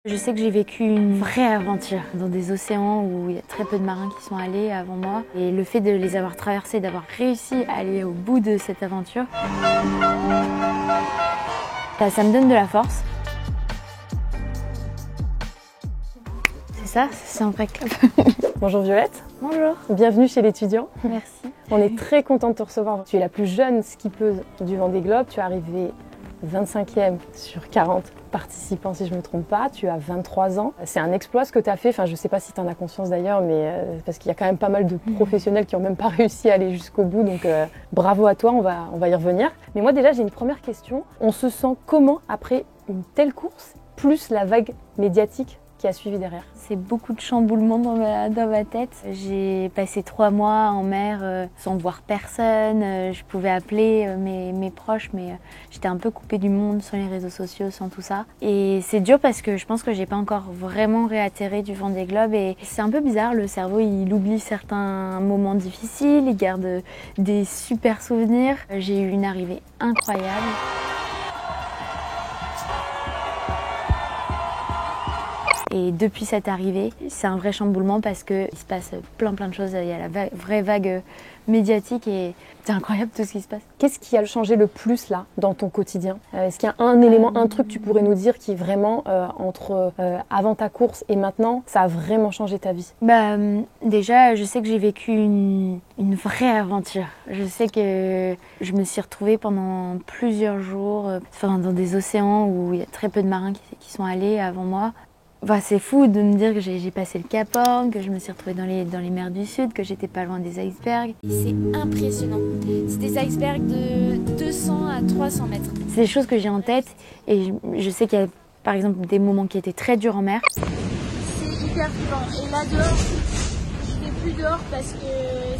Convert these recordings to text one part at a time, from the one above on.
Je sais que j'ai vécu une vraie aventure dans des océans où il y a très peu de marins qui sont allés avant moi. Et le fait de les avoir traversés, d'avoir réussi à aller au bout de cette aventure, ça me donne de la force. C'est ça, c'est un vrai club. Bonjour Violette. Bonjour. Bienvenue chez l'étudiant. Merci. On est très content de te recevoir. Tu es la plus jeune skippeuse du Vendée Globe. Tu es arrivée 25e sur 40 participants si je ne me trompe pas. Tu as 23 ans. C'est un exploit ce que tu as fait. Enfin, je ne sais pas si tu en as conscience d'ailleurs, mais parce qu'il y a quand même pas mal de professionnels qui n'ont même pas réussi à aller jusqu'au bout. Donc bravo à toi, on va y revenir. Mais moi déjà j'ai une première question. On se sent comment après une telle course, plus la vague médiatique qui a suivi derrière? C'est beaucoup de chamboulements dans ma tête. J'ai passé 3 mois en mer sans voir personne. Je pouvais appeler mes proches, mais j'étais un peu coupée du monde, sans les réseaux sociaux, sans tout ça. Et c'est dur parce que je pense que j'ai pas encore vraiment réatterri du Vendée Globe. Et c'est un peu bizarre, le cerveau il oublie certains moments difficiles, il garde des super souvenirs. J'ai eu une arrivée incroyable. Et depuis cette arrivée, c'est un vrai chamboulement parce qu'il se passe plein de choses. Il y a la vraie vague médiatique et c'est incroyable tout ce qui se passe. Qu'est-ce qui a changé le plus là dans ton quotidien? Est-ce qu'il y a un élément, un truc que tu pourrais nous dire qui vraiment, entre avant ta course et maintenant, ça a vraiment changé ta vie? Déjà, je sais que j'ai vécu une vraie aventure. Je sais que je me suis retrouvée pendant plusieurs jours dans des océans où il y a très peu de marins qui sont allés avant moi. C'est fou de me dire que j'ai passé le Cap Horn, que je me suis retrouvée dans les mers du Sud, que j'étais pas loin des icebergs. C'est impressionnant. C'est des icebergs de 200 à 300 mètres. C'est des choses que j'ai en tête et je sais qu'il y a par exemple des moments qui étaient très durs en mer. C'est hyper vivant. Et là dehors, je vais plus dehors parce que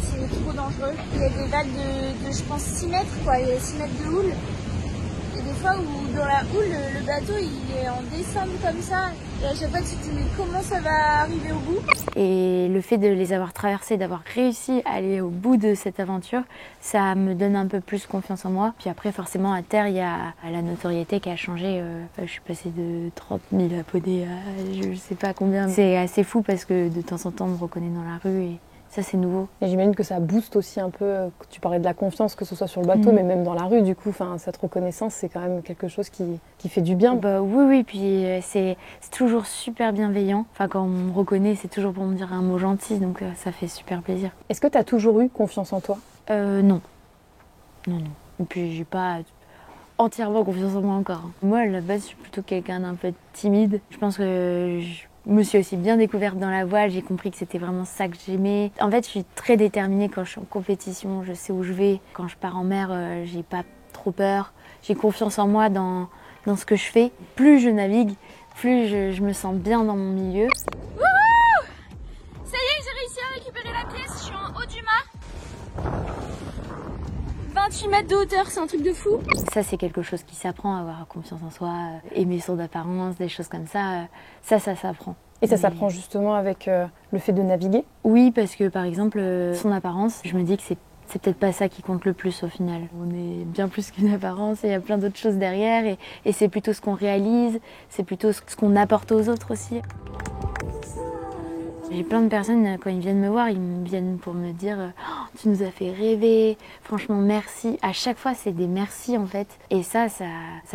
c'est trop dangereux. Il y a des vagues de je pense 6 mètres quoi, il y a 6 mètres de houle. Et des fois où dans la houle, le bateau il est en descente comme ça. Et à chaque fois tu te dis mais comment ça va arriver au bout? Et le fait de les avoir traversés, d'avoir réussi à aller au bout de cette aventure, ça me donne un peu plus confiance en moi. Puis après forcément à terre il y a la notoriété qui a changé. Je suis passée de 30 000 abonnés à je sais pas combien. C'est assez fou parce que de temps en temps on me reconnaît dans la rue et ça c'est nouveau. Et j'imagine que ça booste aussi un peu, tu parlais de la confiance, que ce soit sur le bateau, mais même dans la rue, du coup, cette reconnaissance, c'est quand même quelque chose qui fait du bien. Oui, puis c'est toujours super bienveillant. Quand on me reconnaît, c'est toujours pour me dire un mot gentil, donc ça fait super plaisir. Est-ce que tu as toujours eu confiance en toi? Non. Et puis j'ai pas entièrement confiance en moi encore. Moi, à la base, je suis plutôt quelqu'un d'un peu timide. Je pense que je me suis aussi bien découverte dans la voile, j'ai compris que c'était vraiment ça que j'aimais. En fait, je suis très déterminée quand je suis en compétition, je sais où je vais. Quand je pars en mer, j'ai pas trop peur. J'ai confiance en moi dans ce que je fais. Plus je navigue, plus je me sens bien dans mon milieu. Wouhou! Ça y est, j'ai réussi à récupérer la pièce, je suis en haut du mât. 28 mètres de hauteur, c'est un truc de fou. Ça, c'est quelque chose qui s'apprend, avoir confiance en soi, aimer son apparence, des choses comme ça. Ça s'apprend. Et ça s'apprend justement avec le fait de naviguer? Oui, parce que par exemple, son apparence, je me dis que c'est peut-être pas ça qui compte le plus au final. On est bien plus qu'une apparence et il y a plein d'autres choses derrière et c'est plutôt ce qu'on réalise, c'est plutôt ce qu'on apporte aux autres aussi. J'ai plein de personnes, quand ils viennent me voir, ils viennent pour me dire oh, tu nous as fait rêver, franchement merci. À chaque fois, c'est des merci en fait. Et ça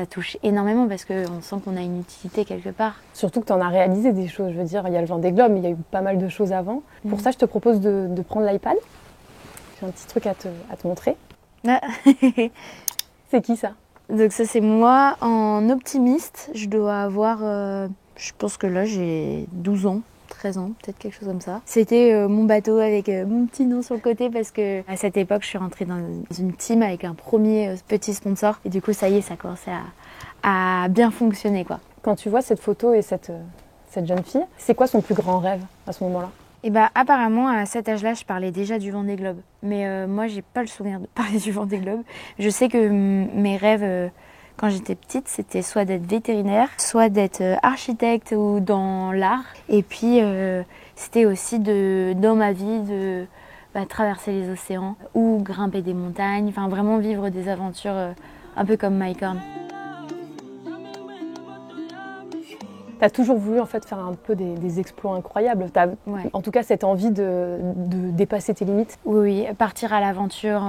touche énormément parce qu'on sent qu'on a une utilité quelque part. Surtout que tu en as réalisé des choses. Je veux dire, il y a le Vendée Globe, mais il y a eu pas mal de choses avant. Pour ça, je te propose de prendre l'iPad. J'ai un petit truc à te montrer. Ah. C'est qui ça? Donc ça, c'est moi en optimiste. Je dois avoir, je pense que là, j'ai 12 ans. 13 ans, peut-être quelque chose comme ça. C'était mon bateau avec mon petit nom sur le côté parce que à cette époque, je suis rentrée dans une team avec un premier petit sponsor et du coup, ça y est, ça commençait à bien fonctionner quoi. Quand tu vois cette photo et cette jeune fille, c'est quoi son plus grand rêve à ce moment-là? Apparemment, à cet âge-là, je parlais déjà du Vendée Globe. Mais moi, j'ai pas le souvenir de parler du Vendée Globe. Je sais que mes rêves... Quand j'étais petite, c'était soit d'être vétérinaire, soit d'être architecte ou dans l'art. Et puis, c'était aussi dans ma vie de traverser les océans ou grimper des montagnes. Enfin, vraiment vivre des aventures un peu comme Mike Horn. Tu as toujours voulu en fait faire un peu des exploits incroyables. Tu as en tout cas cette envie de dépasser tes limites. Oui, partir à l'aventure,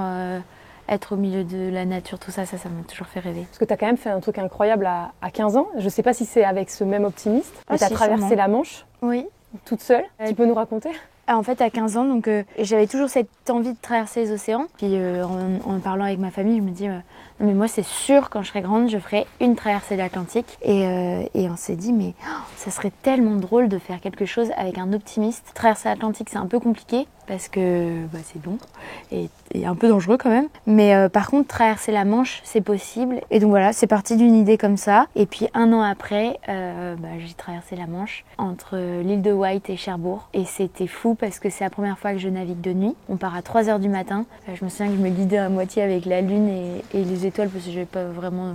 être au milieu de la nature, tout ça, ça m'a toujours fait rêver. Parce que tu as quand même fait un truc incroyable à 15 ans. Je ne sais pas si c'est avec ce même optimiste, mais tu as traversé sûrement. la Manche Oui. toute seule. Tu peux nous raconter? En fait, à 15 ans, donc, j'avais toujours cette envie de traverser les océans. Puis en parlant avec ma famille, je me dis, non mais moi c'est sûr, quand je serai grande, je ferai une traversée de l'Atlantique. Et on s'est dit, mais ça serait tellement drôle de faire quelque chose avec un optimiste. Traverser l'Atlantique, c'est un peu compliqué parce que c'est long et un peu dangereux quand même. Mais par contre, traverser la Manche, c'est possible. Et donc voilà, c'est parti d'une idée comme ça. Et puis un an après, j'ai traversé la Manche entre l'île de Wight et Cherbourg. Et c'était fou parce que c'est la première fois que je navigue de nuit. On part à 3h du matin. Je me souviens que je me guidais à moitié avec la lune et les étoiles parce que j'avais pas vraiment,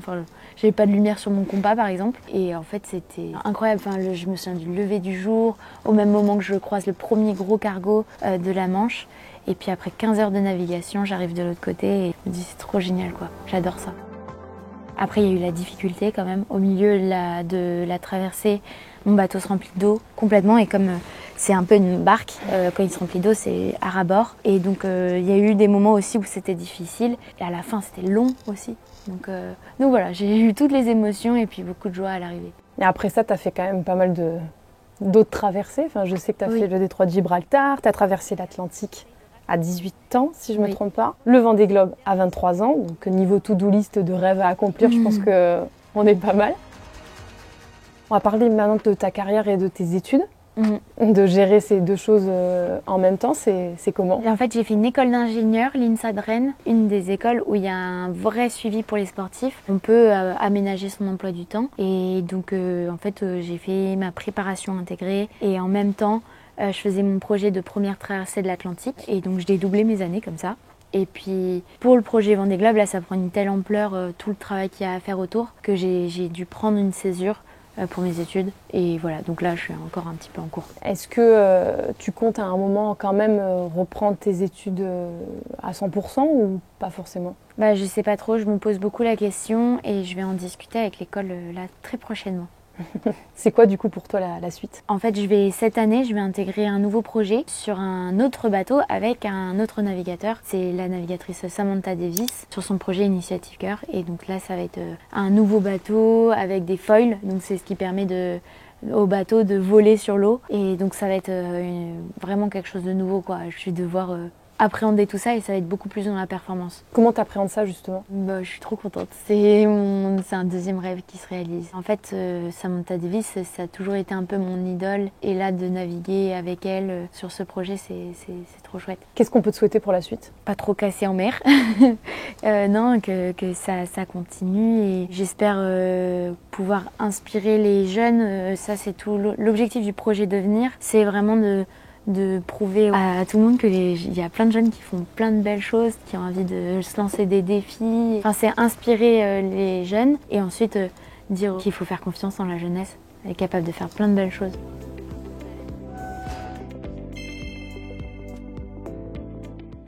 j'avais pas de lumière sur mon compas par exemple. Et en fait, c'était incroyable. Je me souviens du lever du jour, au même moment que je croise le premier gros cargo de la Manche. Et puis après 15 heures de navigation, j'arrive de l'autre côté et je me dis c'est trop génial quoi, j'adore ça. Après il y a eu la difficulté quand même, au milieu de la traversée, mon bateau se remplit d'eau complètement et comme c'est un peu une barque, quand il se remplit d'eau c'est à ras-bord. Et donc il y a eu des moments aussi où c'était difficile et à la fin c'était long aussi. Donc voilà, j'ai eu toutes les émotions et puis beaucoup de joie à l'arrivée. Et après ça, tu as fait quand même pas mal d'autres traversées. Je sais que tu as fait le détroit de Gibraltar, tu as traversé l'Atlantique à 18 ans, si je ne me trompe pas. Le Vendée Globe à 23 ans. Donc niveau to-do list de rêves à accomplir, je pense qu'on est pas mal. On va parler maintenant de ta carrière et de tes études. De gérer ces deux choses en même temps, c'est comment? En fait, j'ai fait une école d'ingénieur, l'INSA de Rennes, une des écoles où il y a un vrai suivi pour les sportifs. On peut aménager son emploi du temps. Et donc, en fait, j'ai fait ma préparation intégrée et en même temps, je faisais mon projet de première traversée de l'Atlantique. Et donc, je dédoublais mes années comme ça. Et puis, pour le projet Vendée Globe, là, ça prend une telle ampleur, tout le travail qu'il y a à faire autour, que j'ai dû prendre une césure pour mes études. Et voilà, donc là, je suis encore un petit peu en cours. Est-ce que tu comptes à un moment quand même reprendre tes études à 100% ou pas forcément? Je sais pas trop, je me pose beaucoup la question et je vais en discuter avec l'école là très prochainement. C'est quoi du coup pour toi la suite? En fait, cette année, je vais intégrer un nouveau projet sur un autre bateau avec un autre navigateur. C'est la navigatrice Samantha Davis sur son projet Initiative Cœur. Et donc là, ça va être un nouveau bateau avec des foils. Donc c'est ce qui permet au bateau de voler sur l'eau. Et donc ça va être vraiment quelque chose de nouveau quoi. Je vais devoir appréhender tout ça et ça va être beaucoup plus dans la performance. Comment tu appréhendes ça justement? Je suis trop contente. C'est un deuxième rêve qui se réalise. En fait, Samantha Davis, ça a toujours été un peu mon idole. Et là, de naviguer avec elle sur ce projet, c'est trop chouette. Qu'est-ce qu'on peut te souhaiter pour la suite? Pas trop casser en mer. Non, que ça continue. Et j'espère pouvoir inspirer les jeunes. Ça, c'est tout. L'objectif du projet Devenir, c'est vraiment de prouver à tout le monde qu'il y a plein de jeunes qui font plein de belles choses, qui ont envie de se lancer des défis. Enfin, c'est inspirer les jeunes et ensuite dire qu'il faut faire confiance en la jeunesse. Elle est capable de faire plein de belles choses.